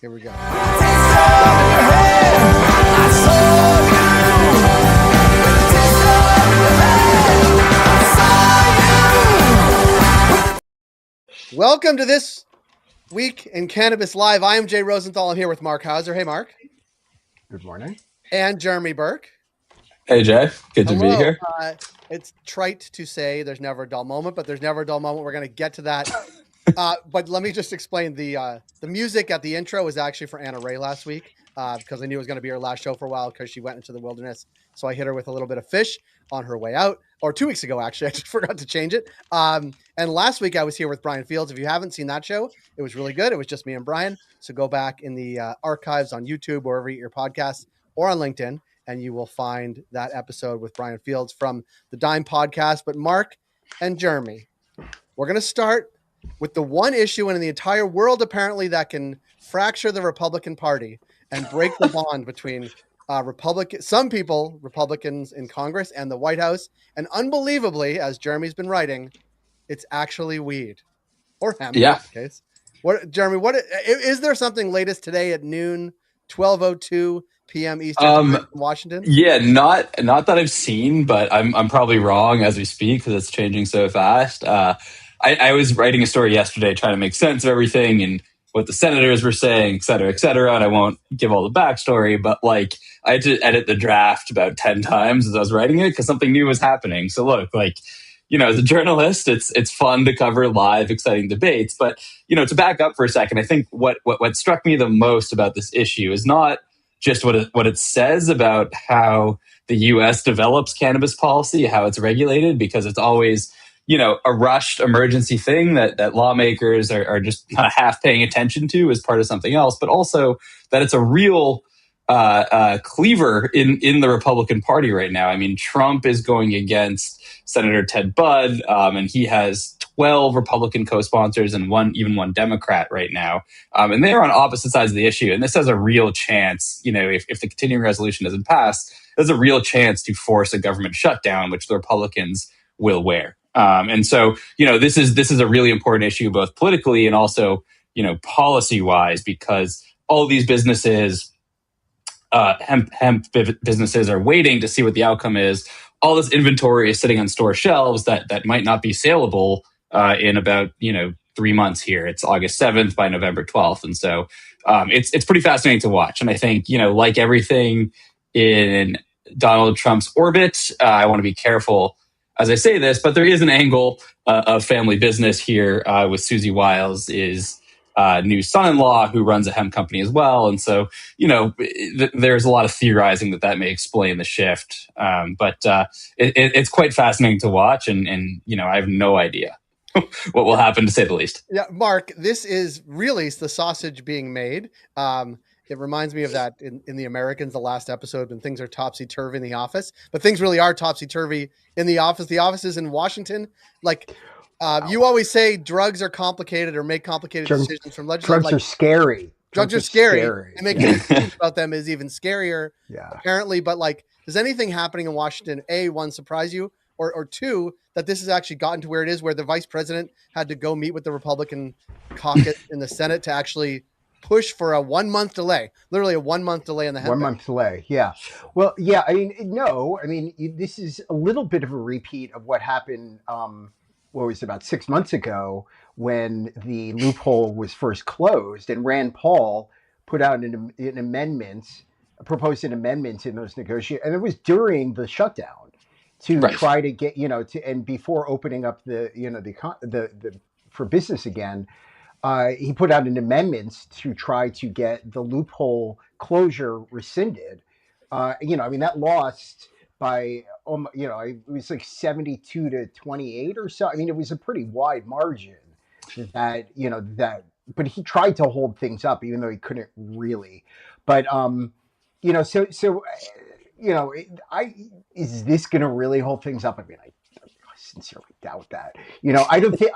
Here we go. Welcome to this week in Cannabis Live. I am Jay Rosenthal. I'm here with Mark Hauser. Hey, Mark. Good morning. And Jeremy Burke. Hey, Jay. Good to be here. It's trite to say there's never a dull moment, but there's never a dull moment. We're going to get to that. But let me just explain the music at the intro was actually for Anna Ray last week because I knew it was going to be her last show for a while because she went into the wilderness. So I hit her with a little bit of fish on her way out, or 2 weeks ago, actually. I just forgot to change it. And last week I was here with Brian Fields. If you haven't seen that show, it was really good. It was just me and Brian. So go back in the archives on YouTube, wherever you get your podcasts, or on LinkedIn, and you will find that episode with Brian Fields from the Dime Podcast. But Mark and Jeremy, we're going to start with the one issue in the entire world, apparently, that can fracture the Republican Party and break the bond between some people, Republicans in Congress and the White House. And unbelievably, as Jeremy's been writing, it's actually weed or hemp. Yeah. In this case. Jeremy, what is there something latest today at noon, 12:02 p.m. Eastern time in Washington? Yeah, not that I've seen, but I'm probably wrong as we speak because it's changing so fast. I was writing a story yesterday trying to make sense of everything and what the senators were saying, et cetera, and I won't give all the backstory, but like I had to edit the draft about 10 times as I was writing it because something new was happening. So look, like, you know, as a journalist, it's fun to cover live, exciting debates. But, you know, to back up for a second, I think what struck me the most about this issue is not just what it says about how the U.S. develops cannabis policy, how it's regulated, because it's always, you know, a rushed emergency thing that lawmakers are just kind of half paying attention to as part of something else, but also that it's a real cleaver in the Republican Party right now. I mean, Trump is going against Senator Ted Budd, and he has 12 Republican co-sponsors and even one Democrat right now. And they're on opposite sides of the issue. And this has a real chance, you know, if the continuing resolution doesn't pass, there's a real chance to force a government shutdown, which the Republicans will wear. And so, you know, this is a really important issue, both politically and also, you know, policy wise, because all these businesses, hemp businesses are waiting to see what the outcome is. All this inventory is sitting on store shelves that might not be saleable in about, you know, 3 months here. It's August 7th by November 12th. And so it's pretty fascinating to watch. And I think, you know, like everything in Donald Trump's orbit, I want to be careful as I say this, but there is an angle of family business here with Susie Wiles is new son-in-law who runs a hemp company as well. And so, you know, there's a lot of theorizing that may explain the shift. But it's quite fascinating to watch. And, you know, I have no idea what will happen, to say the least. Yeah, Mark, this is really the sausage being made. It reminds me of that in The Americans, the last episode, when things are topsy-turvy in the office. But things really are topsy-turvy in the office. The office is in Washington. Like, you always say drugs are complicated or make complicated decisions from legislators. Drugs are scary. Drugs are scary. And making decisions about them is even scarier, apparently. But, like, does anything happening in Washington, A, one, surprise you? Or two, that this has actually gotten to where it is, where the vice president had to go meet with the Republican caucus in the Senate to actually push for a 1 month delay, literally a 1 month delay in the hemp. 1 month delay. Yeah. Well, yeah, I mean, no, I mean, this is a little bit of a repeat of what happened, what was it, about 6 months ago when the loophole was first closed and Rand Paul put out an amendment, proposed an amendment in those negotiations. And it was during the shutdown to try to get, you know, and before opening up the, you know, the for business again. He put out an amendment to try to get the loophole closure rescinded. You know, I mean, that lost by, you know, it was like 72 to 28 or so. I mean, it was a pretty wide margin that, you know, but he tried to hold things up, even though he couldn't really. But, you know, so you know, is this going to really hold things up? I mean, I sincerely doubt that. You know, I don't think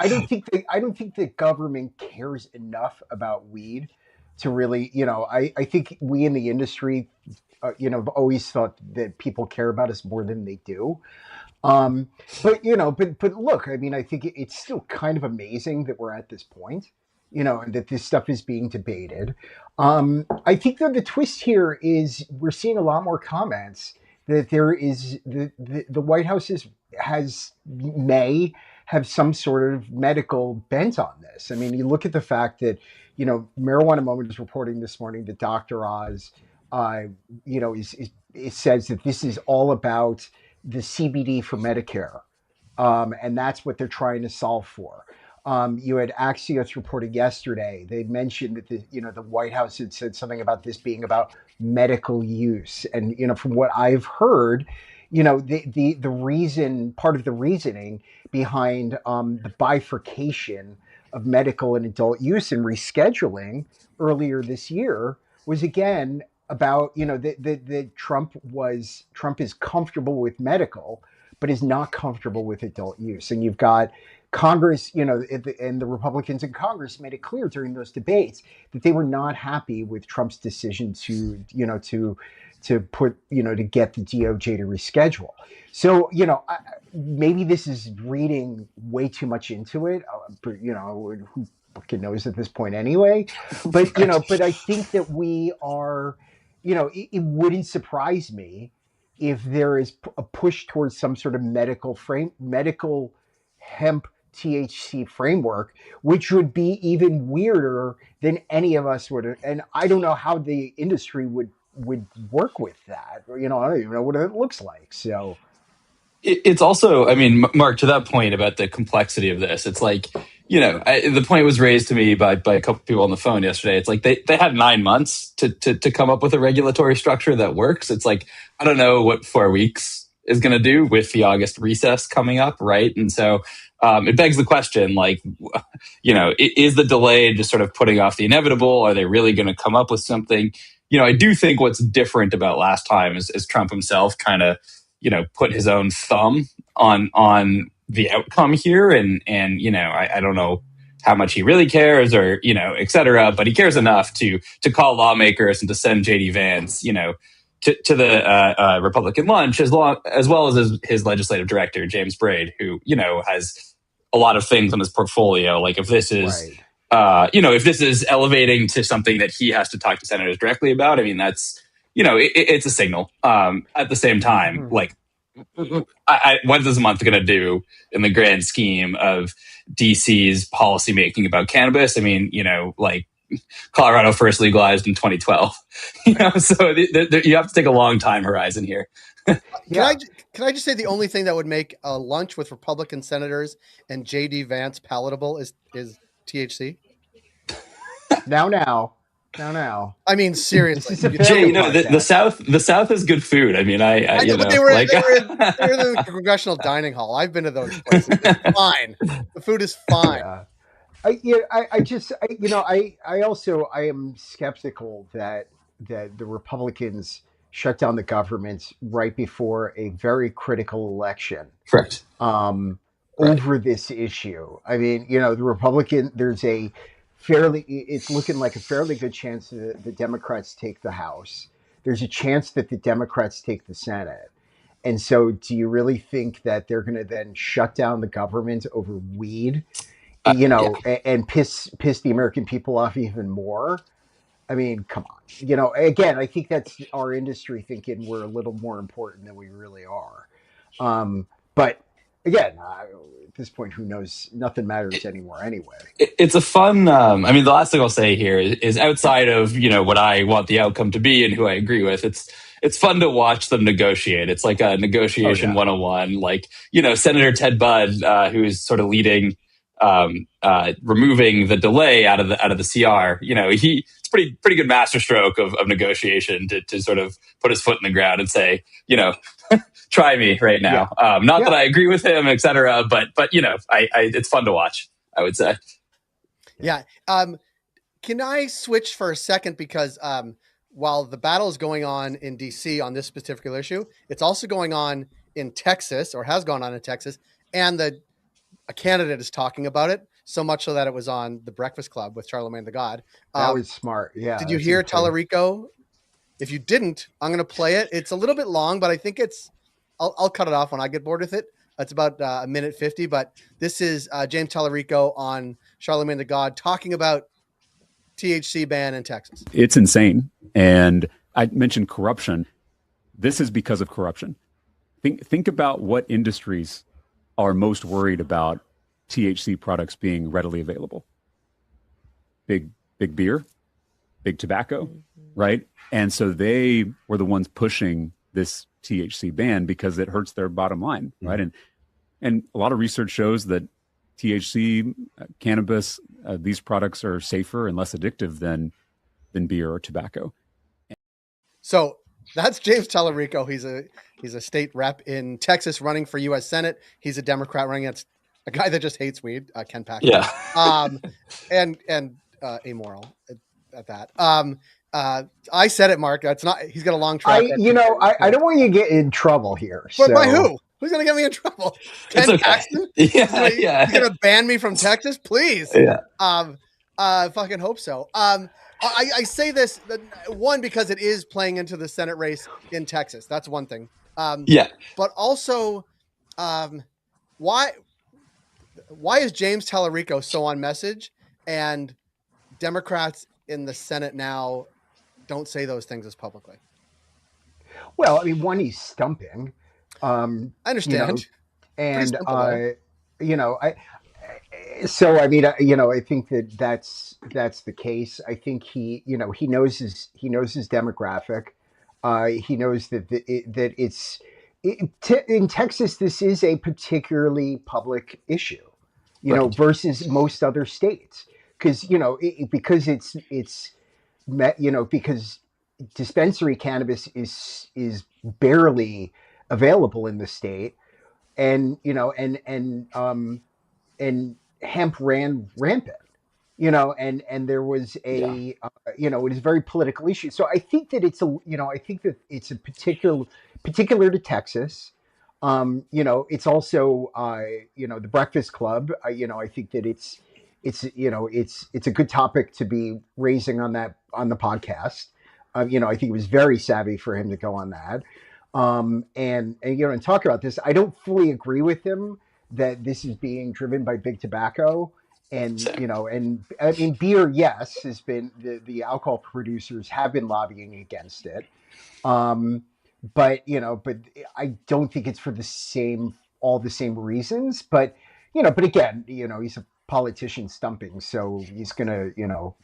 the government cares enough about weed to really, you know, I think we in the industry, you know, have always thought that people care about us more than they do. But, you know, but look, I mean, I think it's still kind of amazing that we're at this point. and that this stuff is being debated. I think that the twist here is we're seeing a lot more comments that there is the White House may have some sort of medical bent on this. I mean, you look at the fact that Marijuana Moment is reporting this morning that Dr. Oz, it says that this is all about the CBD for Medicare, and that's what they're trying to solve for. You had Axios reporting yesterday. They mentioned that the White House had said something about this being about medical use, and from what I've heard, the reason, part of the reasoning behind the bifurcation of medical and adult use and rescheduling earlier this year was again about that Trump is comfortable with medical, but is not comfortable with adult use, and you've got Congress, and the Republicans in Congress made it clear during those debates that they were not happy with Trump's decision to put, to get the DOJ to reschedule. So, maybe this is reading way too much into it, who fucking knows at this point anyway. But, but I think that we are, it wouldn't surprise me if there is a push towards some sort of medical hemp THC framework, which would be even weirder than any of us would have. And I don't know how the industry would work with that. I don't even know what it looks like. So it's also, I mean, Mark, to that point about the complexity of this, it's like, the point was raised to me by a couple people on the phone yesterday. It's like they had 9 months to come up with a regulatory structure that works. It's like, I don't know what 4 weeks is going to do with the August recess coming up, right? And so it begs the question, like, is the delay just sort of putting off the inevitable? Are they really going to come up with something? I do think what's different about last time is Trump himself kind of, put his own thumb on the outcome here. And I don't know how much he really cares or, et cetera, but he cares enough to call lawmakers and to send JD Vance, to the Republican lunch, as well as his legislative director, James Braid, who, has a lot of things on his portfolio. Like if this is, right. if this is elevating to something that he has to talk to senators directly about, I mean, that's, it's a signal. At the same time, like, what is this month going to do in the grand scheme of DC's policymaking about cannabis? I mean, like Colorado first legalized in 2012, so you have to take a long time horizon here. Can I just say the only thing that would make a lunch with Republican senators and JD Vance palatable is THC? Now. I mean, seriously. Jay, the South is good food. I mean, I know, but they were in the congressional dining hall. I've been to those places. It's fine. The food is fine. I am skeptical that the Republicans shut down the government right before a very critical election. Correct. Over this issue. I mean, it's looking like a fairly good chance that the Democrats take the House. There's a chance that the Democrats take the Senate. And so do you really think that they're going to then shut down the government over weed, and piss the American people off even more? I mean, come on. Again, I think that's our industry thinking we're a little more important than we really are. But again, at this point, who knows? Nothing matters anymore anyway. It's a fun, the last thing I'll say here is outside of, what I want the outcome to be and who I agree with, it's fun to watch them negotiate. It's like a negotiation 101, like, Senator Ted Budd, who's sort of leading, removing the delay out of the CR, it's pretty good masterstroke of negotiation to sort of put his foot in the ground and say, try me right now. Not that I agree with him, et cetera, but it's fun to watch, I would say. Yeah. Can I switch for a second? Because while the battle is going on in DC on this particular issue, it's also going on in Texas, or has gone on in Texas, and a candidate is talking about it, so much so that it was on the Breakfast Club with Charlemagne the God. That was smart. Yeah. Did you hear Tallarico? If you didn't, I'm going to play it. It's a little bit long, but I think I'll cut it off when I get bored with it. It's about a minute 50, but this is James Tallarico on Charlemagne the God talking about THC ban in Texas. It's insane. And I mentioned corruption. This is because of corruption. Think about what industries are most worried about THC products being readily available. Big beer, big tobacco, right? And so they were the ones pushing this THC ban because it hurts their bottom line, right? And a lot of research shows that THC, cannabis, these products are safer and less addictive than beer or tobacco. So that's James Tallarico. He's a state rep in Texas running for U.S. Senate. He's a Democrat running against a guy that just hates weed, Ken Paxton. Yeah. And amoral at that. I said it, Mark. That's not. He's got a long track. I don't want you to get in trouble here. But by who? Who's going to get me in trouble? Ken okay. Paxton? Yeah, He's going to ban me from Texas? Please. Yeah. Fucking hope so. I say this, one, because it is playing into the Senate race in Texas. That's one thing. But also, why is James Tallarico so on message, and Democrats in the Senate now don't say those things as publicly? Well, I mean, one, he's stumping. I understand. And I think that's the case. I think he knows his demographic. He knows that in Texas, this is a particularly public issue, versus most other states, because because dispensary cannabis is barely available in the state, and hemp ran rampant, and there was it is a very political issue. So I think that it's a particular to Texas. It's also the Breakfast Club. I think that it's a good topic to be raising on the podcast. I think it was very savvy for him to go on that. And talk about this. I don't fully agree with him that this is being driven by big tobacco, and I mean, beer, yes, has been the alcohol producers have been lobbying against it, but I don't think it's for all the same reasons. But again, he's a politician stumping, so he's gonna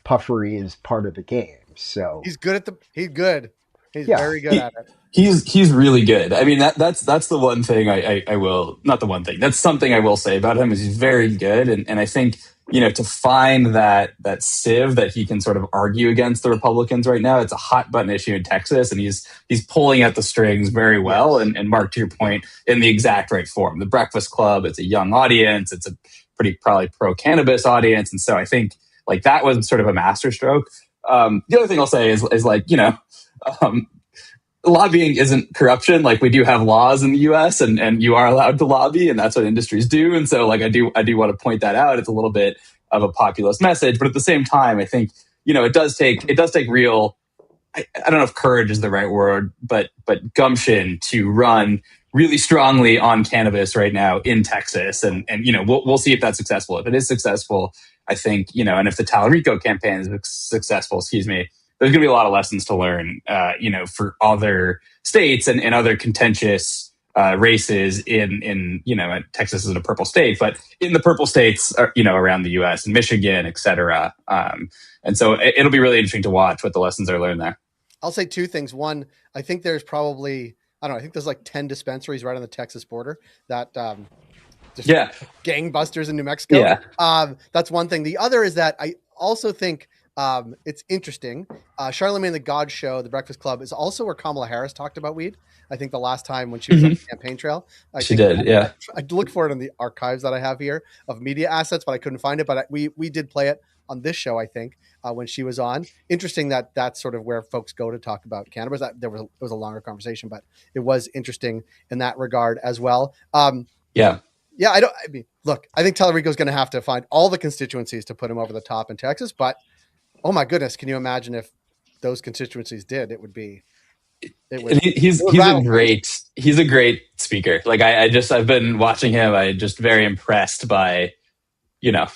puffery is part of the game. So he's good. He's very good at it. He's really good. I mean, that's the one thing I will, not the one thing, that's something I will say about him, is he's very good. And I think, to find that sieve that he can sort of argue against the Republicans right now, it's a hot button issue in Texas, and he's pulling at the strings very well. Yes. And Mark, to your point, in the exact right form. The Breakfast Club, it's a young audience. It's a pretty probably pro-cannabis audience. And so I think like that was sort of a masterstroke. The other thing I'll say is lobbying isn't corruption. Like, we do have laws in the US, and you are allowed to lobby, and that's what industries do. And so like I do want to point that out. It's a little bit of a populist message, but at the same time, I think, it does take real, I don't know if courage is the right word, but gumption to run really strongly on cannabis right now in Texas. And we'll see if that's successful. If it is successful, I think, and if the Tallarico campaign is successful, there's going to be a lot of lessons to learn, for other states and other contentious races in Texas is a purple state, but in the purple states, around the U.S. and Michigan, et cetera. And so it'll be really interesting to watch what the lessons are learned there. I'll say two things. One, I think there's probably, I think there's like 10 dispensaries right on the Texas border that gangbusters in New Mexico. Yeah. That's one thing. The other is that I also think it's interesting. Charlemagne the God show, The Breakfast Club, is also where Kamala Harris talked about weed. I think the last time when she was on the campaign trail. She did, yeah. I look for it in the archives that I have here of media assets, but I couldn't find it. But we did play it on this show, I think, when she was on. Interesting that that's sort of where folks go to talk about cannabis. It was a longer conversation, but it was interesting in that regard as well. Yeah, look, I think Tallarico's going to have to find all the constituencies to put him over the top in Texas, but oh my goodness, can you imagine if those constituencies did? It would be It was he's he's a great speaker. Like I've been watching him. I just very impressed by, you know,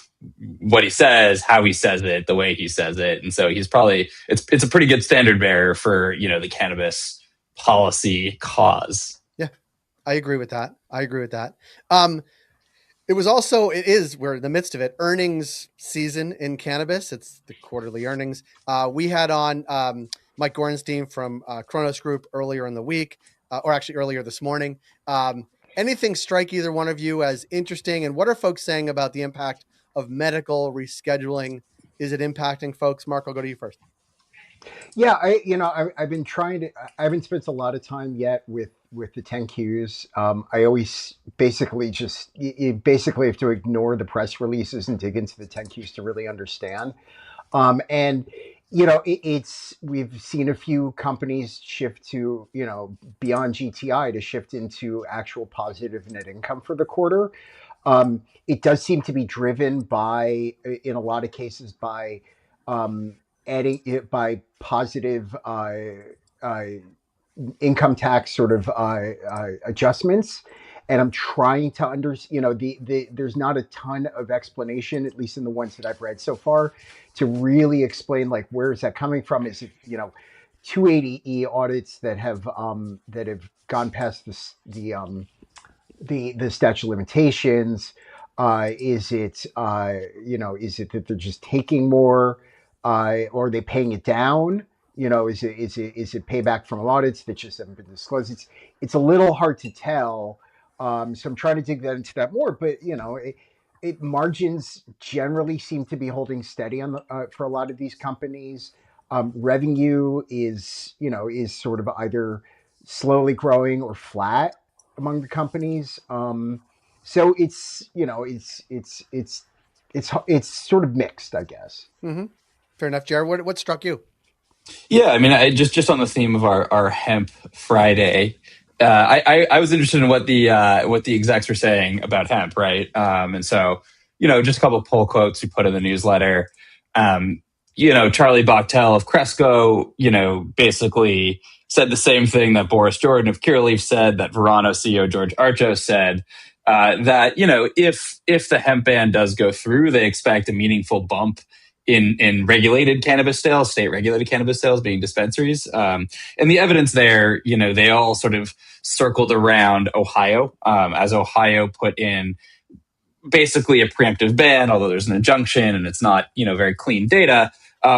what he says, how he says it, the way he says it. And so he's probably, it's a pretty good standard bearer for, you know, the cannabis policy cause. Yeah, I agree with that. We're in the midst of it, earnings season in cannabis. It's the quarterly earnings. We had on Mike Gorenstein from Cronos Group earlier in the week, or actually earlier this morning. Anything strike either one of you as interesting? And what are folks saying about the impact of medical rescheduling? Is it impacting folks? Mark, I'll go to you first. Yeah, I've been trying to. I haven't spent a lot of time yet with the 10Qs. I always basically you basically have to ignore the press releases and dig into the 10Qs to really understand. And we've seen a few companies shift to, beyond GTI, to shift into actual positive net income for the quarter. It does seem to be driven by, in a lot of cases, by adding it by positive income tax sort of adjustments. And I'm trying to there's not a ton of explanation, at least in the ones that I've read so far, to really explain, like, where is that coming from? Is it 280E audits that have gone past the statute of limitations? Is it that they're just taking more, or are they paying it down? Is it payback from audits that just haven't been disclosed? It's a little hard to tell. So I'm trying to dig into that more, but margins generally seem to be holding steady on for a lot of these companies. Revenue is sort of either slowly growing or flat among the companies. So it's sort of mixed, I guess. Mm-hmm. Fair enough, Jared. What struck you? Yeah, I mean, I just on the theme of our Hemp Friday, I was interested in what the execs were saying about hemp, right? And so, just a couple of pull quotes we put in the newsletter. Charlie Bachtel of Cresco, basically said the same thing that Boris Jordan of Curaleaf said, that Verano CEO George Archos said, that if the hemp ban does go through, they expect a meaningful bump in regulated cannabis sales, state regulated cannabis sales being dispensaries. And the evidence there, they all sort of circled around Ohio, as Ohio put in basically a preemptive ban, although there's an injunction and it's not, very clean data.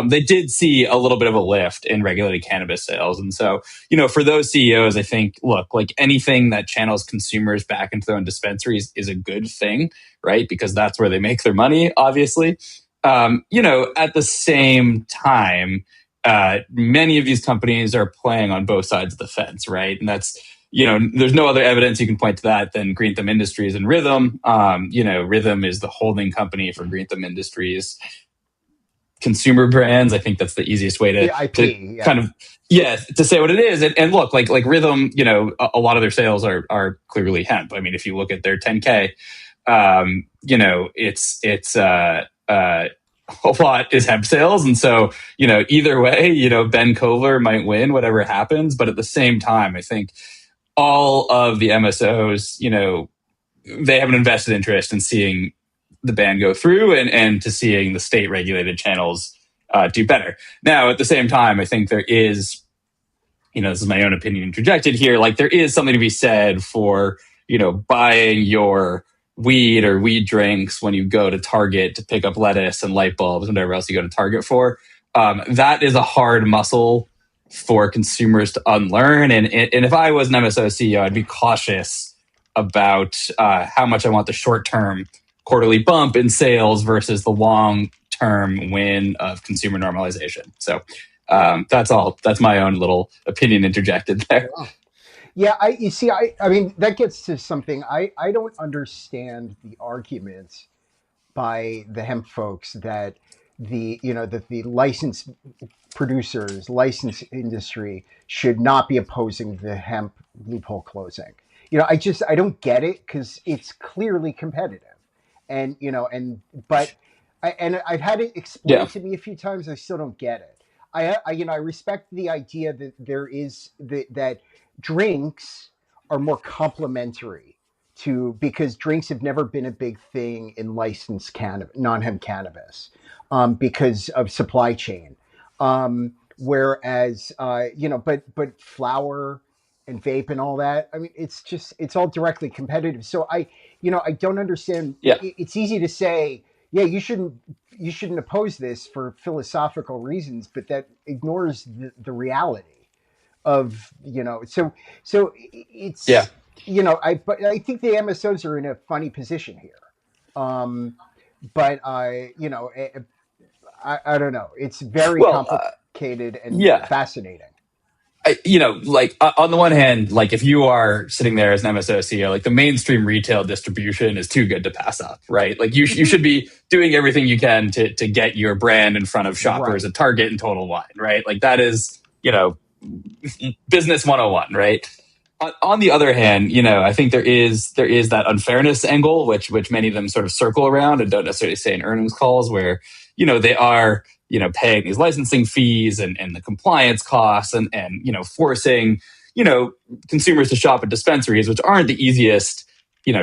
They did see a little bit of a lift in regulated cannabis sales. And so, for those CEOs, I think, look, like anything that channels consumers back into their own dispensaries is a good thing, right? Because that's where they make their money, obviously. At the same time, many of these companies are playing on both sides of the fence, right? And that's, there's no other evidence you can point to that than Green Thumb Industries and Rhythm. Rhythm is the holding company for Green Thumb Industries consumer brands. I think that's the easiest way to kind of, to say what it is. And look, like Rhythm, a lot of their sales are clearly hemp. I mean, if you look at their 10K, it's a lot is hemp sales. And so, either way, Ben Kovler might win whatever happens. But at the same time, I think all of the MSOs, they have an invested interest in seeing the ban go through and to seeing the state regulated channels do better. Now, at the same time, I think there is, this is my own opinion interjected here, like there is something to be said for, buying your weed or weed drinks when you go to Target to pick up lettuce and light bulbs and whatever else you go to Target for. That is a hard muscle for consumers to unlearn. And if I was an MSO CEO, I'd be cautious about how much I want the short-term quarterly bump in sales versus the long-term win of consumer normalization. So that's all. That's my own little opinion interjected there. Wow. Yeah, I mean, that gets to something. I don't understand the argument by the hemp folks that the licensed producers, licensed industry should not be opposing the hemp loophole closing. I don't get it, because it's clearly competitive. And I've had it explained to me a few times. I still don't get it. I respect the idea that there is that drinks are more complementary to, because drinks have never been a big thing in licensed cannabis, non-hemp cannabis, because of supply chain. Whereas, but flower and vape and all that, I mean, it's all directly competitive. So I don't understand. Yeah. It's easy to say, yeah, you shouldn't oppose this for philosophical reasons, but that ignores the reality of, so Yeah. it's, but I think the MSOs are in a funny position here. Um, but I don't know. It's very Well, complicated and yeah. fascinating. Like on the one hand, like if you are sitting there as an MSO CEO, like the mainstream retail distribution is too good to pass up, right? Like you should be doing everything you can to get your brand in front of shoppers Right. at Target and Total Wine, right? Like that is, business 101, right? On the other hand, I think there is that unfairness angle, which many of them sort of circle around and don't necessarily say in earnings calls, where they are paying these licensing fees and the compliance costs and forcing consumers to shop at dispensaries, which aren't the easiest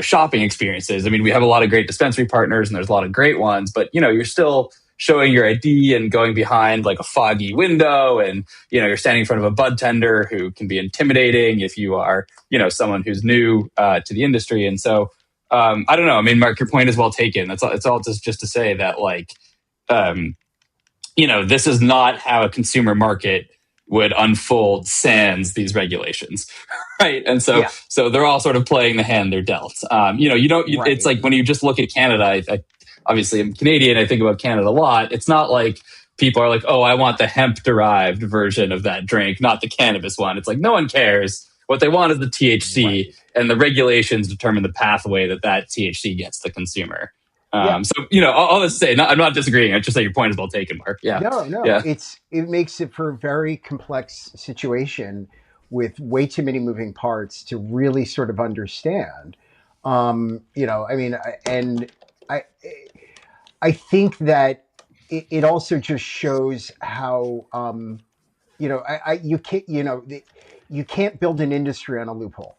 shopping experiences. I mean, we have a lot of great dispensary partners and there's a lot of great ones, but you're still showing your ID and going behind like a foggy window, and you're standing in front of a bud tender who can be intimidating if you are someone who's new to the industry. And so I don't know. I mean, Mark, your point is well taken. It's all just to say that like this is not how a consumer market would unfold sans these regulations, right? And so Yeah. so they're all sort of playing the hand they're dealt. You don't. Right. It's like when you just look at Canada. Obviously, I'm Canadian. I think about Canada a lot. It's not like people are like, oh, I want the hemp-derived version of that drink, not the cannabis one. It's like no one cares. What they want is the THC, Right. and the regulations determine the pathway that THC gets the consumer. Yeah. So, all this to say, I'm not disagreeing. I just say your point is well taken, Mark. Yeah. No. Yeah. It makes it for a very complex situation with way too many moving parts to really sort of understand. I mean, and I think that it also just shows how, you can't build an industry on a loophole.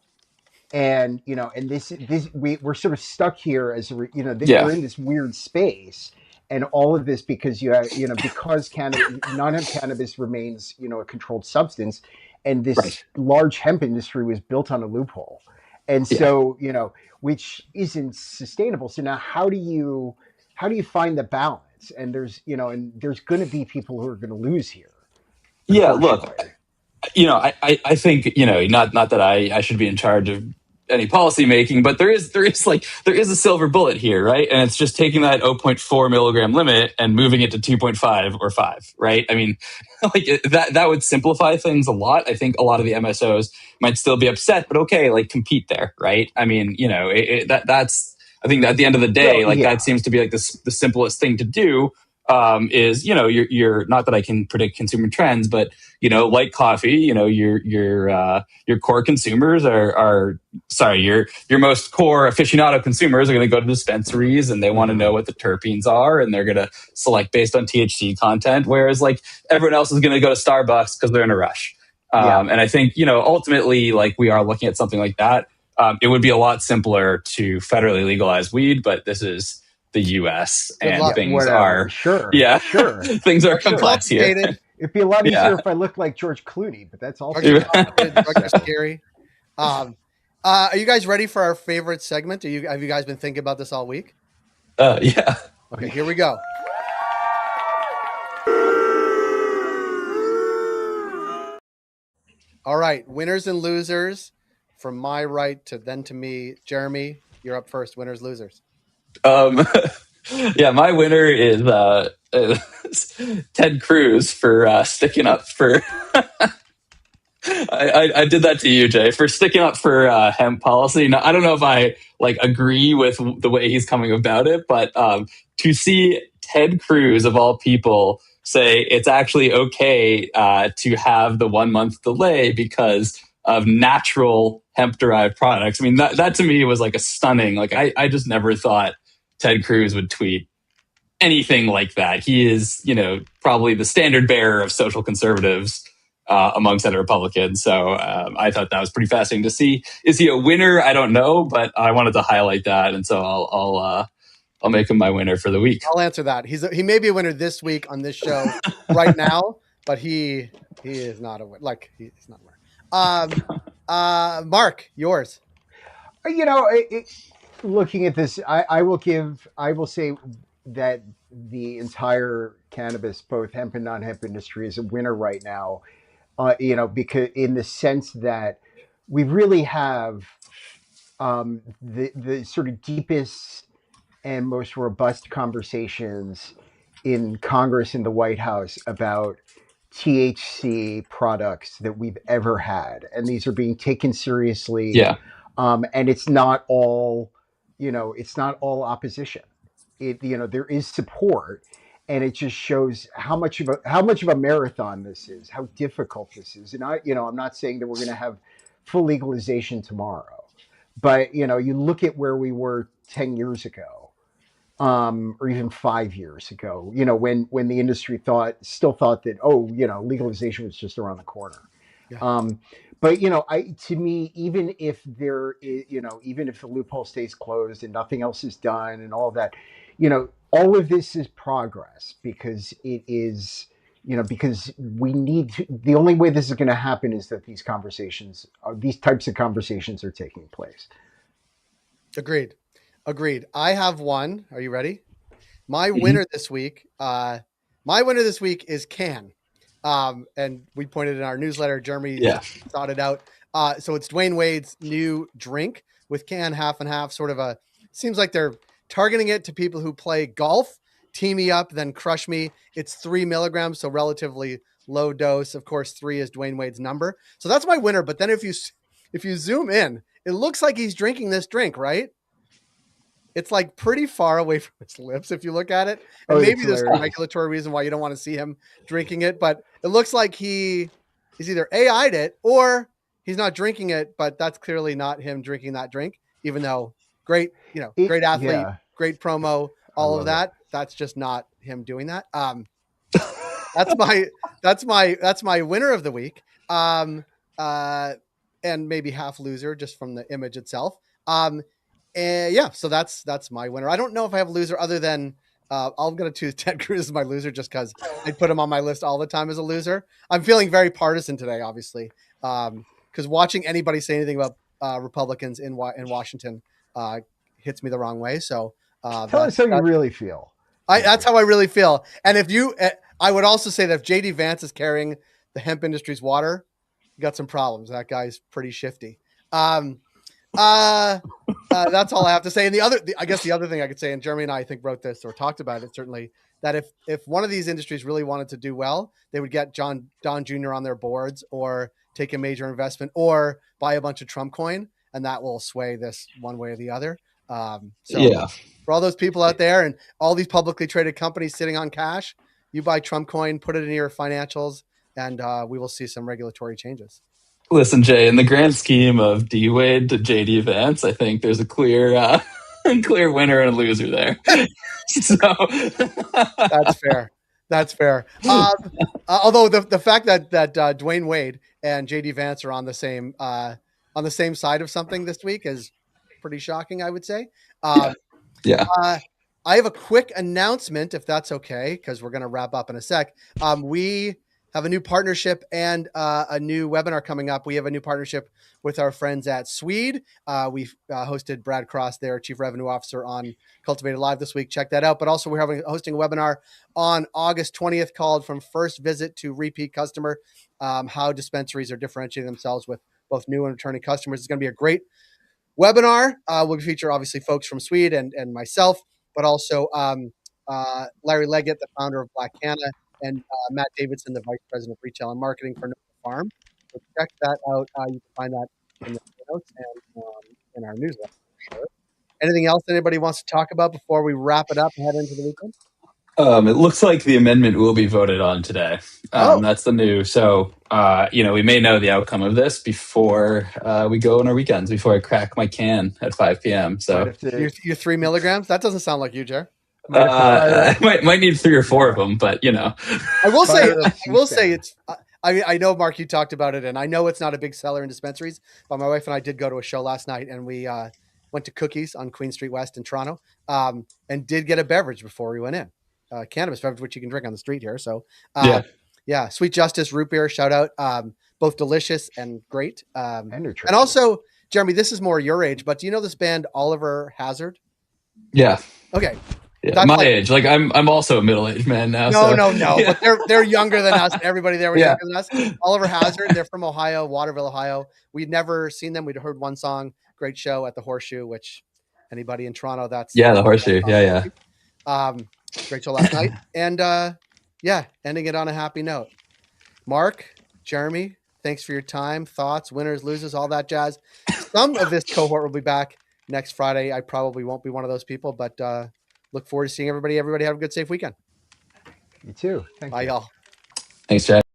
And we're sort of stuck here as we're in this weird space, and all of this because because non-hemp cannabis remains a controlled substance, and this Right. large hemp industry was built on a loophole, and so which isn't sustainable. So now how do you find the balance? And there's going to be people who are going to lose here. Yeah. Look, Unfortunately. I think, not that I should be in charge of any policy making, but there is a silver bullet here, right? And it's just taking that 0.4 milligram limit and moving it to 2.5 or 5, right? I mean, like that would simplify things a lot. I think a lot of the MSOs might still be upset, but okay, like compete there, right? I mean, that's I think that at the end of the day, Well, like yeah. that seems to be like the simplest thing to do. Is you're not that I can predict consumer trends, but like coffee, your core consumers are sorry, your most core aficionado consumers are going to go to dispensaries and they want to know what the terpenes are, and they're going to select based on THC content, whereas like everyone else is going to go to Starbucks because they're in a rush. And I think ultimately, like we are looking at something like that. It would be a lot simpler to federally legalize weed, but this is the U.S. and luck. things are sure. things are complex here. It'd be a lot easier if I looked like George Clooney, but that's also drugs are scary. Are you guys ready for our favorite segment? Have you guys been thinking about this all week? Yeah. Okay, here we go. All right, winners and losers. From my right to me, Jeremy, you're up first. Winners, losers. Yeah, my winner is Ted Cruz for sticking up for. I did that to you, Jay, for sticking up for hemp policy. Now, I don't know if I agree with the way he's coming about it, but to see Ted Cruz of all people say it's actually okay to have the 1 month delay because of natural hemp derived products. I mean, that to me was like a stunning. Like I just never thought Ted Cruz would tweet anything like that. He is, probably the standard bearer of social conservatives among Senate Republicans. So I thought that was pretty fascinating to see. Is he a winner? I don't know, but I wanted to highlight that, and so I'll make him my winner for the week. I'll answer that. He may be a winner this week on this show right now, but he is not a winner. Like, he's not a winner. Mark, yours. Looking at this, I will say that the entire cannabis, both hemp and non-hemp industry, is a winner right now. Because in the sense that we really have the sort of deepest and most robust conversations in Congress and the White House about THC products that we've ever had, and these are being taken seriously. Yeah. And it's not all, opposition. There is support, and it just shows how much of a marathon this is, how difficult this is. And I'm not saying that we're going to have full legalization tomorrow, but you look at where we were 10 years ago, or even 5 years ago. When the industry still thought that legalization was just around the corner. Yeah. But to me, even if even if the loophole stays closed and nothing else is done and all that, all of this is progress, because it is, because we need to. The only way this is going to happen is that these types of conversations are taking place. Agreed. I have one. Are you ready? My winner this week. Is Can. And we pointed in our newsletter, Jeremy thought it out. So it's Dwayne Wade's new drink with Can, half and half, seems like they're targeting it to people who play golf. Team me up, then crush me. It's 3 milligrams, so relatively low dose. Of course, 3 is Dwayne Wade's number. So that's my winner. But then if you zoom in, it looks like he's drinking this drink, right? It's like pretty far away from his lips if you look at it. And maybe there's a regulatory reason why you don't want to see him drinking it, but it looks like he's either AI'd it or he's not drinking it, but that's clearly not him drinking that drink, even though great athlete, great promo, all of that. That's just not him doing that. That's my winner of the week. And maybe half loser just from the image itself. So that's my winner. I don't know if I have a loser other than I'm going to choose Ted Cruz as my loser just because I put him on my list all the time as a loser. I'm feeling very partisan today, obviously, because watching anybody say anything about Republicans in Washington hits me the wrong way. So tell us how you really feel. That's how I really feel. And I would also say that if JD Vance is carrying the hemp industry's water, you got some problems. That guy's pretty shifty. That's all I have to say. And I guess the other thing I could say, and Jeremy and I think wrote this or talked about it certainly, that if one of these industries really wanted to do well, they would get Don Jr. on their boards or take a major investment or buy a bunch of Trump coin, and that will sway this one way or the other. For all those people out there and all these publicly traded companies sitting on cash, you buy Trump coin, put it in your financials, and we will see some regulatory changes. Listen, Jay, in the grand scheme of D Wade to JD Vance, I think there's a clear winner and a loser there. So That's fair. Although the fact that Dwayne Wade and JD Vance are on the same side of something this week is pretty shocking, I would say. I have a quick announcement, if that's okay, because we're going to wrap up in a sec. We have a new partnership and a new webinar coming up. We have a new partnership with our friends at Swede. We've hosted Brad Cross, their Chief Revenue Officer, on Cultivated Live this week. Check that out. But also we're hosting a webinar on August 20th called From First Visit to Repeat Customer, how dispensaries are differentiating themselves with both new and returning customers. It's going to be a great webinar. We'll feature obviously folks from Swede and myself, but also Larry Leggett, the founder of Black Canna, and Matt Davidson, the Vice President of Retail and Marketing for No Farm. So check that out. You can find that in the notes and in our newsletter for sure. Anything else anybody wants to talk about before we wrap it up and head into the weekend? It looks like the amendment will be voted on today. That's the news. So, we may know the outcome of this before we go on our weekends, before I crack my can at 5 p.m. So you're 3 milligrams? That doesn't sound like you, Jer. Might have to fire I up. might need 3 or 4 of them, but I will say, Fire up I will say C-SPAN. it's. I know, Mark, you talked about it, and I know it's not a big seller in dispensaries, but my wife and I did go to a show last night, and we went to Cookies on Queen Street West in Toronto, and did get a beverage before we went in, cannabis beverage, which you can drink on the street here. So, yeah, Sweet Justice root beer, shout out, both delicious and great, And and nutritious. also, Jeremy, this is more your age, but do you know this band Oliver Hazard? yeah. Okay. Yeah, That's my like- age. Like I'm also a middle-aged man now. No, Yeah. but they're younger than us. Everybody there was Yeah. younger than us. Oliver Hazard, they're from Ohio, Waterville, Ohio. We'd never seen them. We'd heard one song, great show at the Horseshoe, which anybody in Toronto, that's the Horseshoe. Yeah. Great show last night. And yeah, ending it on a happy note. Mark, Jeremy, thanks for your time, thoughts, winners, losers, all that jazz. Some of this cohort will be back next Friday. I probably won't be one of those people, but look forward to seeing everybody. Everybody have a good, safe weekend. You too. Thank Bye, you. y'all. Thanks, Jack.